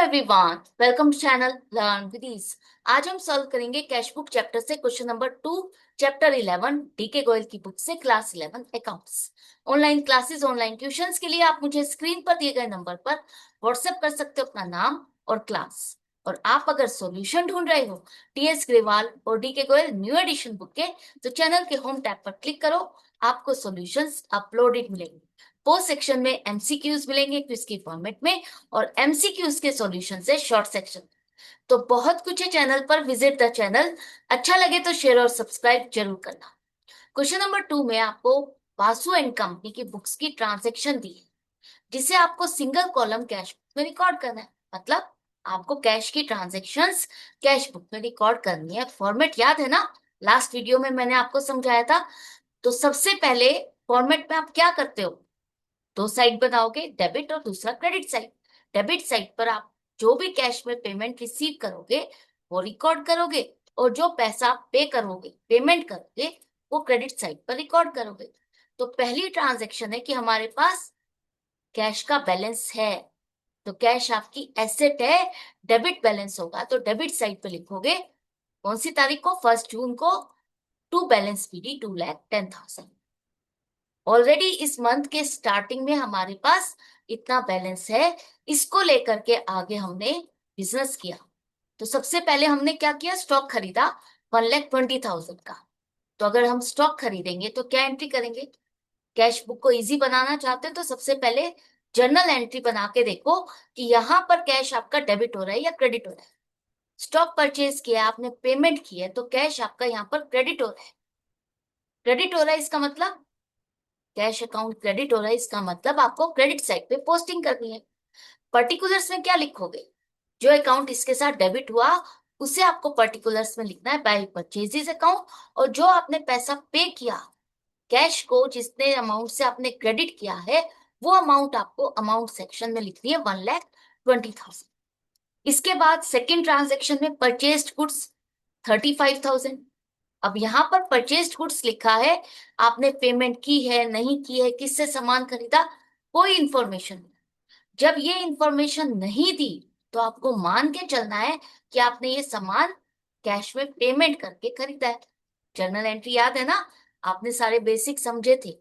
Everyone, welcome to channel learn with ease. आज हम solve करेंगे कैश बुक चैप्टर से question number 2, chapter 11 DK Goyal की बुक से, class 11 accounts. Online classes, online tuitions के लिए आप मुझे स्क्रीन पर दिए गए नंबर पर व्हाट्सएप कर सकते हो अपना नाम और क्लास। और आप अगर सॉल्यूशन ढूंढ रहे हो टीएस ग्रेवाल और DK Goyal new edition book के, तो चैनल के होम टैब पर क्लिक करो। आपको सॉल्यूशंस अपलोडेड मिलेंगे। पोस्ट सेक्शन में एमसीक्यूज मिलेंगे क्विज की फॉर्मेट में, और एमसीक्यूज के सॉल्यूशन से शॉर्ट सेक्शन। तो बहुत कुछ है चैनल पर, विजिट द चैनल। अच्छा लगे तो शेयर और सब्सक्राइब जरूर करना। क्वेश्चन नंबर 2 में आपको बासु एंड कंपनी की बुक्स की ट्रांजैक्शन दी है, जिसे आपको सिंगल कॉलम कैश बुक में रिकॉर्ड करना है। मतलब आपको कैश की ट्रांजैक्शंस कैश बुक में रिकॉर्ड करनी है। फॉर्मेट याद है ना? लास्ट वीडियो में मैंने आपको समझाया था। तो सबसे पहले फॉर्मेट में आप क्या करते हो, दो साइड बनाओगे, डेबिट और दूसरा क्रेडिट साइड। डेबिट साइड पर आप जो भी कैश में पेमेंट रिसीव करोगे वो रिकॉर्ड करोगे, और जो पैसा पे करोगे, पेमेंट करोगे, वो क्रेडिट साइड पर रिकॉर्ड करोगे। तो पहली ट्रांजैक्शन है कि हमारे पास कैश का बैलेंस है। तो कैश आपकी एसेट है, डेबिट बैलेंस होगा। तो डेबिट साइड पे लिखोगे कौन सी तारीख को, 1 जून को, टू बैलेंस पीडी 2,10,000। ऑलरेडी इस मंथ के स्टार्टिंग में हमारे पास इतना बैलेंस है। इसको लेकर के आगे हमने बिजनेस किया। तो सबसे पहले हमने क्या किया, स्टॉक खरीदा 1,20,000 का। तो अगर हम स्टॉक खरीदेंगे तो क्या एंट्री करेंगे? कैश बुक को इजी बनाना चाहते हैं तो सबसे पहले जर्नल एंट्री बना के देखो कि यहाँ पर कैश आपका डेबिट हो रहा है या क्रेडिट हो रहा है। स्टॉक परचेज किया, आपने पेमेंट की है, तो कैश आपका यहाँ पर क्रेडिट हो रहा है। क्रेडिट हो रहा है इसका मतलब कैश अकाउंट क्रेडिट हो रहा है, इसका मतलब आपको क्रेडिट साइड पे पोस्टिंग करनी है। पर्टिकुलर्स में क्या लिखोगे, जो अकाउंट इसके साथ डेबिट हुआ उसे आपको पर्टिकुलर्स में लिखना है, बाय परचेजेस अकाउंट। और जो आपने पैसा पे किया कैश को, जितने अमाउंट से आपने क्रेडिट किया है, वो अमाउंट आपको अमाउंट सेक्शन में लिखनी है, 1,20,000। इसके बाद सेकेंड ट्रांजेक्शन में परचेस्ड गुड्स 35,000। अब यहाँ पर परचेस्ड गुड्स लिखा है, आपने पेमेंट की है नहीं की है, किससे सामान खरीदा, कोई इंफॉर्मेशन नहीं। जब ये इंफॉर्मेशन नहीं दी तो आपको मान के चलना है कि आपने ये सामान कैश में पेमेंट करके खरीदा है। जर्नल एंट्री याद है ना? आपने सारे बेसिक समझे थे।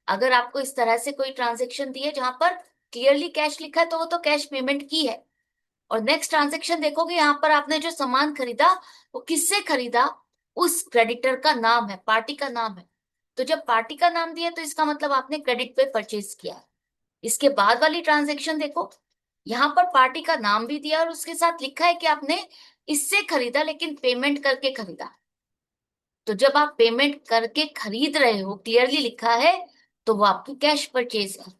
अगर आपको इस तरह से कोई ट्रांजेक्शन दी है जहां पर क्लियरली कैश लिखा है, तो वो तो कैश पेमेंट की है। और नेक्स्ट ट्रांजेक्शन देखोगे, यहाँ पर आपने जो सामान खरीदा वो किससे खरीदा, उस क्रेडिटर का नाम है, पार्टी का नाम है। तो जब पार्टी का नाम दिया तो इसका मतलब आपने क्रेडिट पे परचेज किया है। इसके बाद वाली ट्रांजेक्शन देखो, यहाँ पर पार्टी का नाम भी दिया और उसके साथ लिखा है कि आपने इससे खरीदा, लेकिन पेमेंट करके खरीदा। तो जब आप पेमेंट करके खरीद रहे हो, क्लियरली लिखा है, तो वो आपकी कैश परचेज है।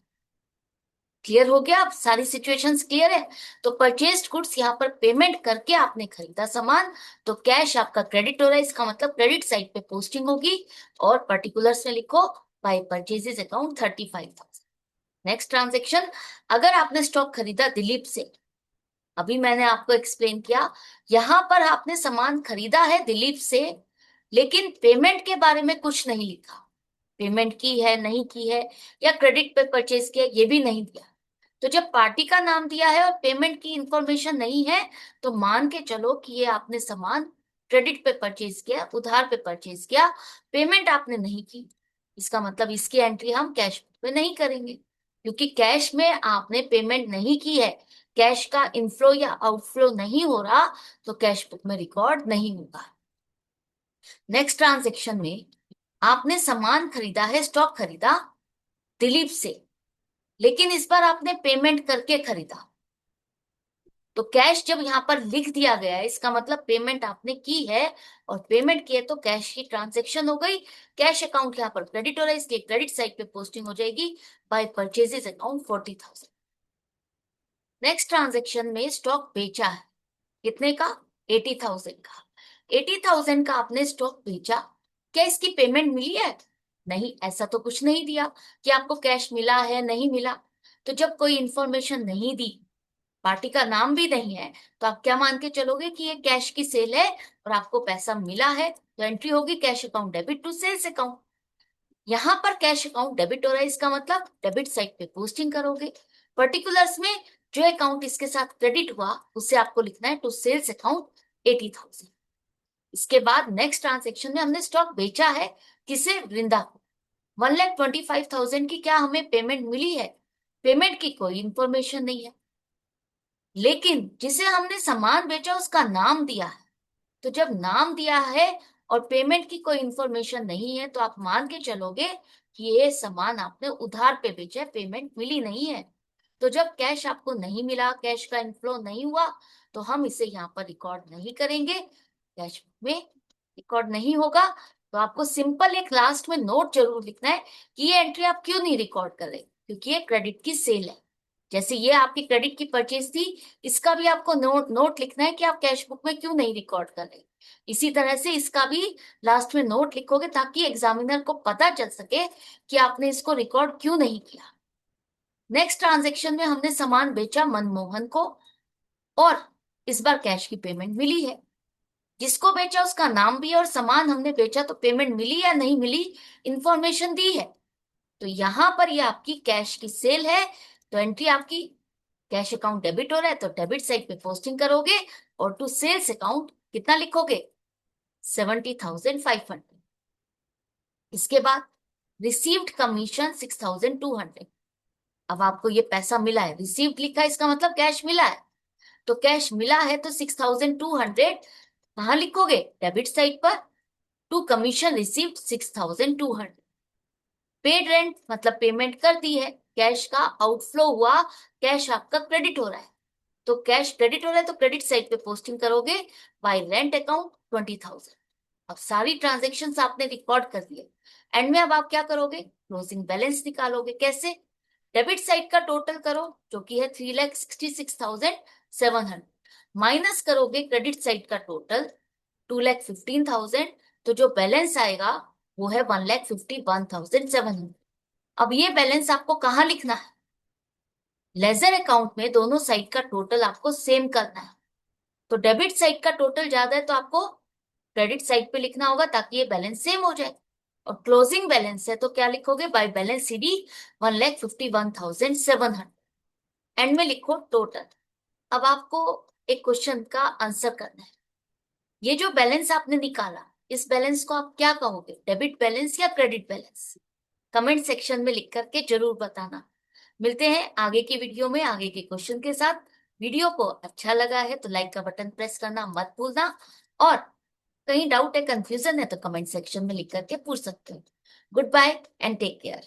क्लियर हो गया? आप सारी सिचुएशंस क्लियर है? तो परचेज्ड गुड्स यहाँ पर पेमेंट करके आपने खरीदा सामान, तो कैश आपका क्रेडिट हो रहा है, इसका मतलब क्रेडिट साइड पे पोस्टिंग होगी। और पर्टिकुलर्स में लिखो by purchases account 35,000। Next transaction, अगर आपने स्टॉक खरीदा दिलीप से, अभी मैंने आपको एक्सप्लेन किया, यहां पर आपने सामान खरीदा है दिलीप से, लेकिन पेमेंट के बारे में कुछ नहीं लिखा। पेमेंट की है नहीं की है, या क्रेडिट पे परचेज किया, ये भी नहीं दिया। तो जब पार्टी का नाम दिया है और पेमेंट की इंफॉर्मेशन नहीं है, तो मान के चलो कि ये आपने सामान क्रेडिट पे परचेज किया, उधार पे परचेज किया, पेमेंट आपने नहीं की। इसका मतलब इसकी एंट्री हम कैश पे नहीं करेंगे, क्योंकि कैश में आपने पेमेंट नहीं की है, कैश का इनफ्लो या आउटफ्लो नहीं हो रहा, तो कैश बुक में रिकॉर्ड नहीं होगा। नेक्स्ट ट्रांजेक्शन में आपने सामान खरीदा है, स्टॉक खरीदा दिलीप से, लेकिन इस बार आपने पेमेंट करके खरीदा। तो कैश जब यहाँ पर लिख दिया गया है, इसका मतलब पेमेंट आपने की है, और पेमेंट की है तो कैश की ट्रांजैक्शन हो गई। कैश अकाउंट यहाँ पर क्रेडिट हो रहा है, इसलिए क्रेडिट साइड पे पोस्टिंग हो जाएगी by purchases account 40,000। Next transaction में स्टॉक बेचा है, कितने का, 80,000 का। 80,000 का आपने स्टॉक बेचा, क्या इसकी पेमेंट मिली है? नहीं, ऐसा तो कुछ नहीं दिया कि आपको कैश मिला है नहीं मिला। तो जब कोई इंफॉर्मेशन नहीं दी, पार्टी का नाम भी नहीं है, तो आप क्या मान के चलोगे कि ये कैश की सेल है और आपको पैसा मिला है, तो एंट्री होगी cash account debit to sales account. यहाँ पर कैश अकाउंट डेबिट हो रहा है, इसका मतलब डेबिट साइड पे पोस्टिंग करोगे। पर्टिकुलर्स में जो अकाउंट इसके साथ क्रेडिट हुआ उसे आपको लिखना है टू सेल्स अकाउंट 80,000। इसके बाद नेक्स्ट ट्रांजेक्शन में हमने स्टॉक बेचा है, किसे? वृंदा को। 1,25,000 की क्या हमें पेमेंट मिली है? पेमेंट की कोई इंफॉर्मेशन नहीं है। लेकिन जिसे हमने सामान बेचा उसका नाम दिया है, तो जब नाम दिया है और पेमेंट की कोई इंफॉर्मेशन नहीं है तो आप मान के चलोगे कि ये सामान आपने उधार पे बेचा है, पेमेंट मिली नहीं है। तो जब कैश आपको नहीं मिला, कैश का इनफ्लो नहीं हुआ, तो हम इसे यहाँ पर रिकॉर्ड नहीं करेंगे, कैश में रिकॉर्ड नहीं होगा। तो आपको सिंपल एक लास्ट में नोट जरूर लिखना है कि ये एंट्री आप क्यों नहीं रिकॉर्ड कर रहे, क्योंकि ये क्रेडिट की सेल है। जैसे ये आपकी क्रेडिट की परचेज थी, इसका भी आपको नोट लिखना है कि आप कैश बुक में क्यों नहीं रिकॉर्ड कर रहे। इसी तरह से इसका भी लास्ट में नोट लिखोगे ताकि एग्जामिनर को पता चल सके कि आपने इसको रिकॉर्ड क्यों नहीं किया। नेक्स्ट ट्रांजेक्शन में हमने सामान बेचा मनमोहन को और इस बार कैश की पेमेंट मिली है। जिसको बेचा उसका नाम भी है और सामान हमने बेचा, तो पेमेंट मिली या नहीं मिली, इंफॉर्मेशन दी है। तो यहां पर ये आपकी कैश की सेल है, तो एंट्री आपकी कैश अकाउंट डेबिट हो रहा है तो डेबिट साइड पे पोस्टिंग करोगे और टू सेल्स अकाउंट कितना लिखोगे? 70,500। इसके बाद रिसीव्ड कमीशन 6,200। अब आपको ये पैसा मिला है, रिसीव्ड लिखा है, इसका मतलब कैश मिला है। तो कैश मिला है तो 6,200 कहाँ लिखोगे? डेबिट साइड पर। To commission received 6,200। Paid rent मतलब पेमेंट कर दी है, कैश का आउटफ्लो हुआ, कैश आपका क्रेडिट हो रहा है। तो कैश क्रेडिट हो रहा है तो क्रेडिट साइड पे पोस्टिंग करोगे बाय रेंट अकाउंट 20,000। अब सारी ट्रांजेक्शन आपने रिकॉर्ड कर दिए। एंड में अब आप क्या करोगे? क्लोजिंग बैलेंस निकालोगे। कैसे? डेबिट साइड का टोटल करो जो कि है 3,66,700, माइनस करोगे क्रेडिट साइड का टोटल 2,15,000, तो जो बैलेंस आएगा वो है 1,51,700। अब ये बैलेंस आपको कहाँ लिखना है? लेजर अकाउंट में दोनों साइड का टोटल आपको सेम करना है। तो डेबिट साइड का टोटल ज्यादा है तो आपको क्रेडिट साइड पे लिखना होगा ताकि ये बैलेंस सेम हो जाए। और क्लोजिंग बैलेंस है तो क्या लिखोगे? By balance CD 1,51,700। एंड में लिखो टोटल। अब आपको एक क्वेश्चन का आंसर करना है। ये जो बैलेंस आपने निकाला, इस बैलेंस को आप क्या कहोगे? डेबिट बैलेंस या क्रेडिट बैलेंस? कमेंट सेक्शन में लिख करके जरूर बताना। मिलते हैं आगे की वीडियो में आगे के क्वेश्चन के साथ। वीडियो को अच्छा लगा है तो लाइक का बटन प्रेस करना मत भूलना, और कहीं डाउट है, कंफ्यूजन है तो कमेंट सेक्शन में लिख करके पूछ सकते हो। Goodbye and take care.